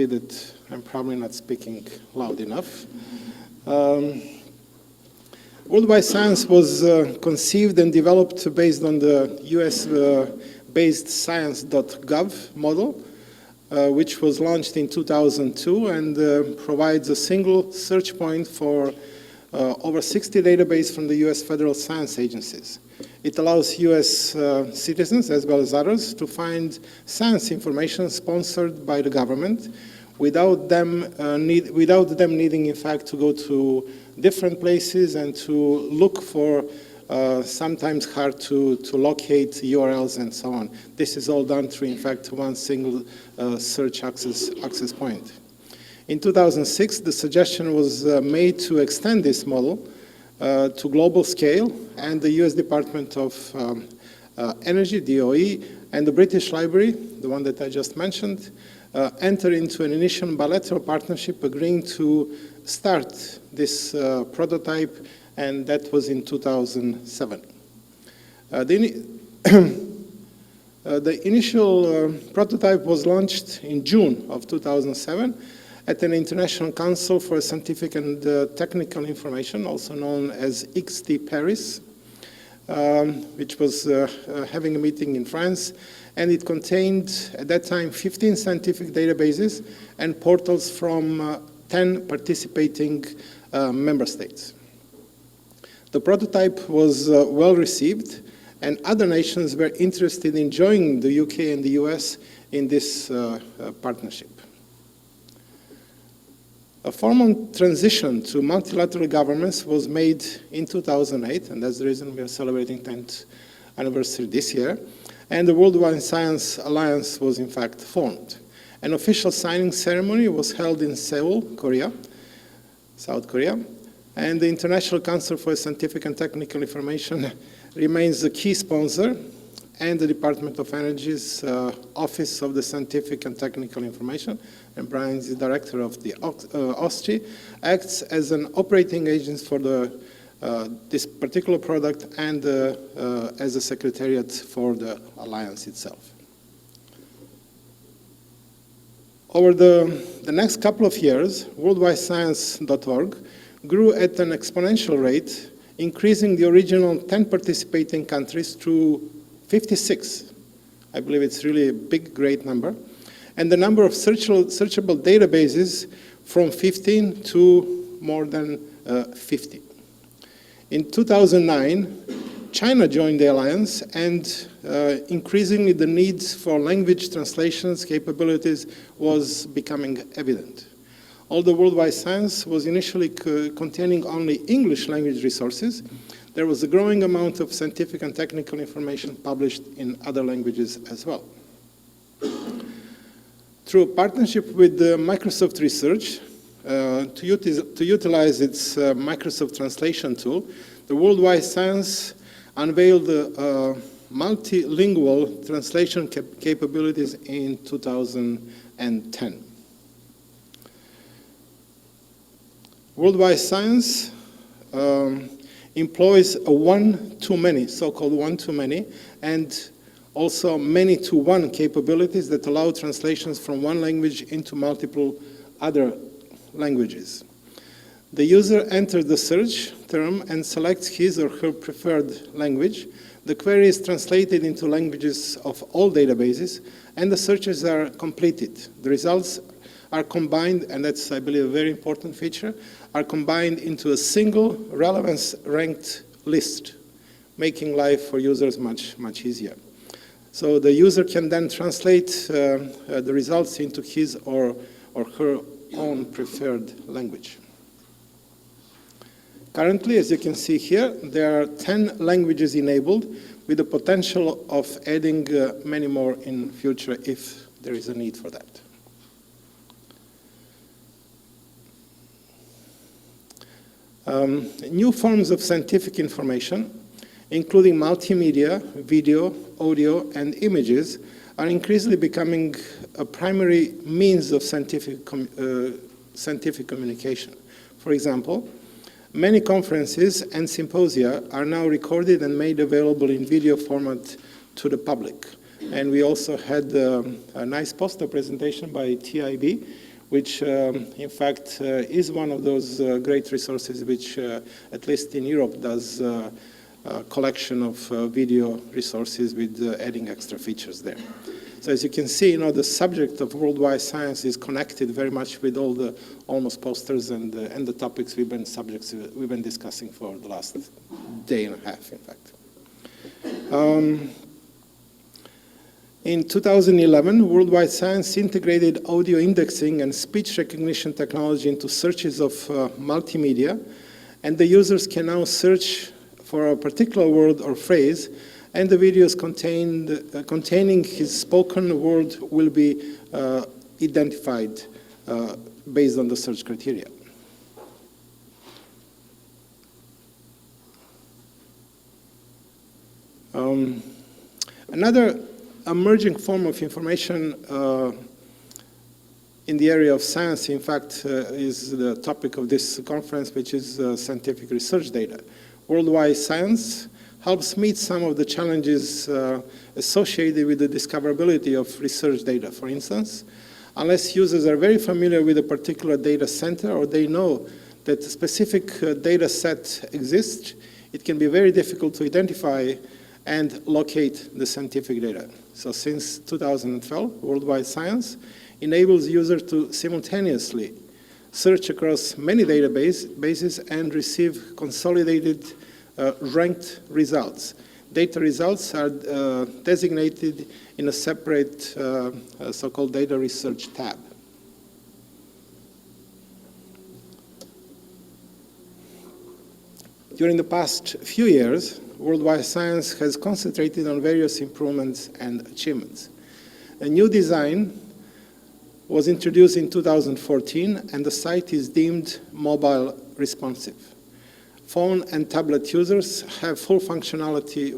see that I'm probably not speaking loud enough. Worldwide Science was conceived and developed based on the US-based science.gov model, which was launched in 2002 and provides a single search point for over 60 databases from the US federal science agencies. It allows US citizens, as well as others, to find science information sponsored by the government without them needing, in fact, to go to different places and to look for sometimes hard to locate URLs and so on. This is all done through, in fact, one single search access point. In 2006, the suggestion was made to extend this model to global scale, and the US Department of Energy, DOE, and the British Library, the one that I just mentioned, entered into an initial bilateral partnership agreeing to start this prototype, and that was in 2007. The initial prototype was launched in June of 2007 at an International Council for Scientific and Technical Information, also known as XT Paris, which was having a meeting in France, and it contained, at that time, 15 scientific databases and portals from 10 participating member states. The prototype was well received, and other nations were interested in joining the UK and the US in this partnership. A formal transition to multilateral governments was made in 2008, and that's the reason we are celebrating 10th anniversary this year, and the Worldwide Science Alliance was in fact formed. An official signing ceremony was held in Seoul, South Korea, and the International Council for Scientific and Technical Information remains the key sponsor, and the Department of Energy's Office of the Scientific and Technical Information, and Brian is the director of the OSCE, acts as an operating agent for this particular product and as a secretariat for the alliance itself. Over the next couple of years, worldwidescience.org grew at an exponential rate, increasing the original 10 participating countries to 56. I believe it's really a big, great number. And the number of searchable databases from 15 to more than 50. In 2009, China joined the alliance, and increasingly the needs for language translations capabilities was becoming evident. Although Worldwide Science was initially containing only English language resources, there was a growing amount of scientific and technical information published in other languages as well. Through a partnership with Microsoft Research, to utilize its Microsoft Translation tool, the Worldwide Science unveiled multilingual translation capabilities in 2010. Worldwide Science employs a one-to-many, so-called one-to-many, and also many-to-one capabilities that allow translations from one language into multiple other languages. The user enters the search term and selects his or her preferred language. The query is translated into languages of all databases, and the searches are completed. The results are combined, and that's, I believe, a very important feature, are combined into a single relevance-ranked list, making life for users much, much easier. So the user can then translate the results into his or her own preferred language. Currently, as you can see here, there are 10 languages enabled, with the potential of adding many more in future if there is a need for that. New forms of scientific information, including multimedia, video, audio, and images, are increasingly becoming a primary means of scientific communication. For example, many conferences and symposia are now recorded and made available in video format to the public. And we also had a nice poster presentation by TIB, which in fact is one of those great resources which, at least in Europe, does a collection of video resources with adding extra features there. So as you can see, the subject of worldwide science is connected very much with all the almost posters and the topics we've been discussing for the last day and a half, in fact. In 2011, Worldwide Science integrated audio indexing and speech recognition technology into searches of multimedia, and the users can now search for a particular word or phrase, and the videos containing his spoken word will be identified based on the search criteria. Another emerging form of information in the area of science, in fact, is the topic of this conference, which is scientific research data. Worldwide Science helps meet some of the challenges associated with the discoverability of research data. For instance, unless users are very familiar with a particular data center or they know that a specific data set exists, it can be very difficult to identify and locate the scientific data. So since 2012, Worldwide Science enables users to simultaneously search across many databases and receive consolidated ranked results. Data results are designated in a separate so-called data research tab. During the past few years, Worldwide Science has concentrated on various improvements and achievements. A new design was introduced in 2014, and the site is deemed mobile responsive. Phone and tablet users have full functionality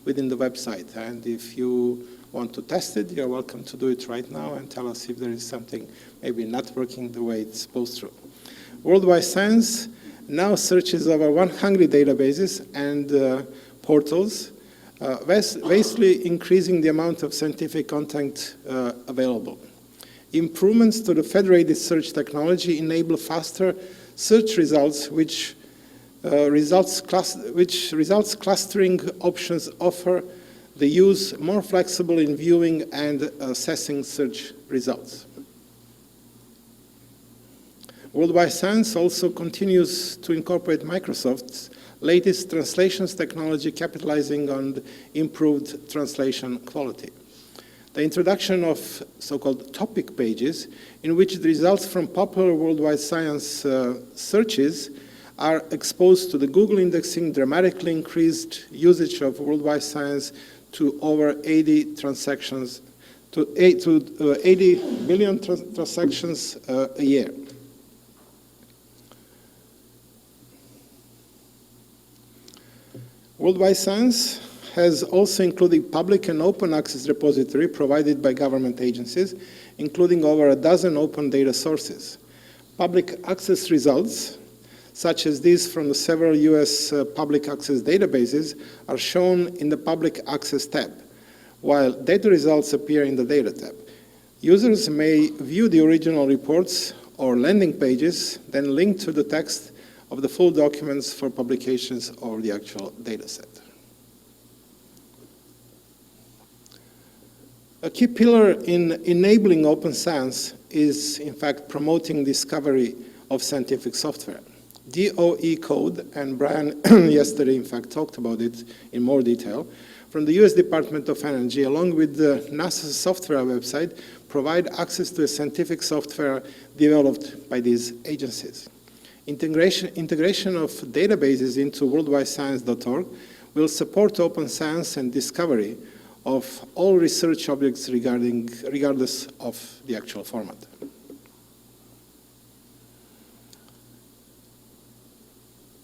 within the website, and if you want to test it, you're welcome to do it right now and tell us if there is something maybe not working the way it's supposed to. Worldwide Science now searches over 100 databases and portals, vastly increasing the amount of scientific content available. Improvements to the federated search technology enable faster search results, which results clustering options offer the user more flexible in viewing and assessing search results. Worldwide Science also continues to incorporate Microsoft's latest translations technology, capitalizing on improved translation quality. The introduction of so-called topic pages, in which the results from popular Worldwide Science searches are exposed to the Google indexing, dramatically increased usage of Worldwide Science to over 80 transactions, to 80 billion transactions a year. Worldwide Science has also included public and open access repository provided by government agencies, including over a dozen open data sources. Public access results, such as these from the several US public access databases, are shown in the Public Access tab, while data results appear in the Data tab. Users may view the original reports or landing pages, then link to the text of the full documents for publications or the actual data set. A key pillar in enabling open science is, in fact, promoting discovery of scientific software. DOE code, and Brian yesterday, in fact, talked about it in more detail, from the US Department of Energy, along with the NASA software website, provide access to a scientific software developed by these agencies. Integration of databases into worldwidescience.org will support open science and discovery of all research objects regardless of the actual format.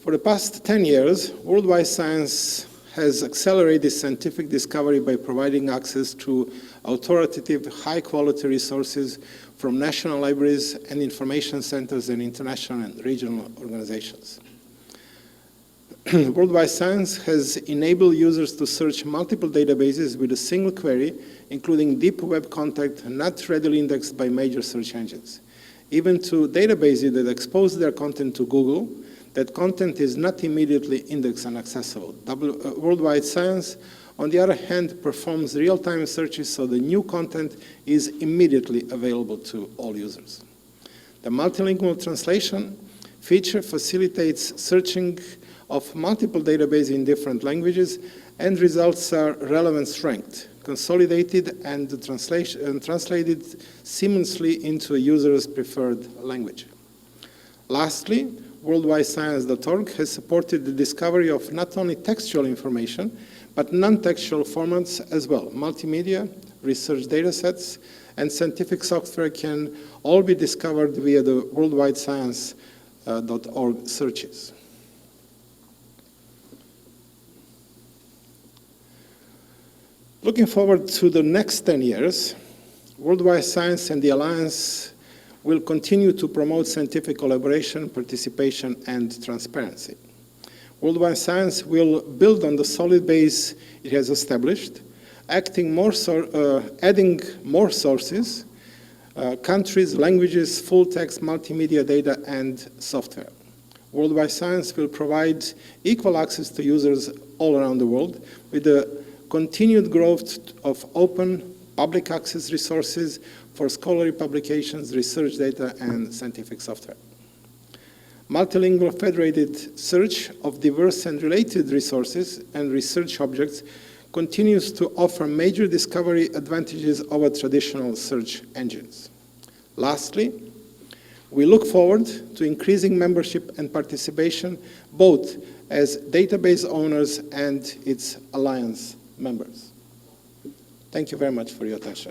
For the past 10 years, Worldwide Science has accelerated scientific discovery by providing access to authoritative, high-quality resources from national libraries and information centers and international and regional organizations. Worldwide Science has enabled users to search multiple databases with a single query, including deep web content not readily indexed by major search engines. even to databases that expose their content to Google, that content is not immediately indexed and accessible. Worldwide Science, on the other hand, performs real-time searches so the new content is immediately available to all users. The multilingual translation feature facilitates searching of multiple databases in different languages, and results are relevance ranked, consolidated, and translated seamlessly into a user's preferred language. Lastly, worldwidescience.org has supported the discovery of not only textual information, but non-textual formats as well. Multimedia, research datasets, and scientific software can all be discovered via the worldwidescience.org searches. Looking forward to the next 10 years, Worldwide Science and the Alliance will continue to promote scientific collaboration, participation, and transparency. Worldwide Science will build on the solid base it has established, adding more sources, countries, languages, full text, multimedia data, and software. Worldwide Science will provide equal access to users all around the world with the continued growth of open public access resources for scholarly publications, research data, and scientific software. Multilingual federated search of diverse and related resources and research objects continues to offer major discovery advantages over traditional search engines. Lastly, we look forward to increasing membership and participation both as database owners and its alliance members. Thank you very much for your attention.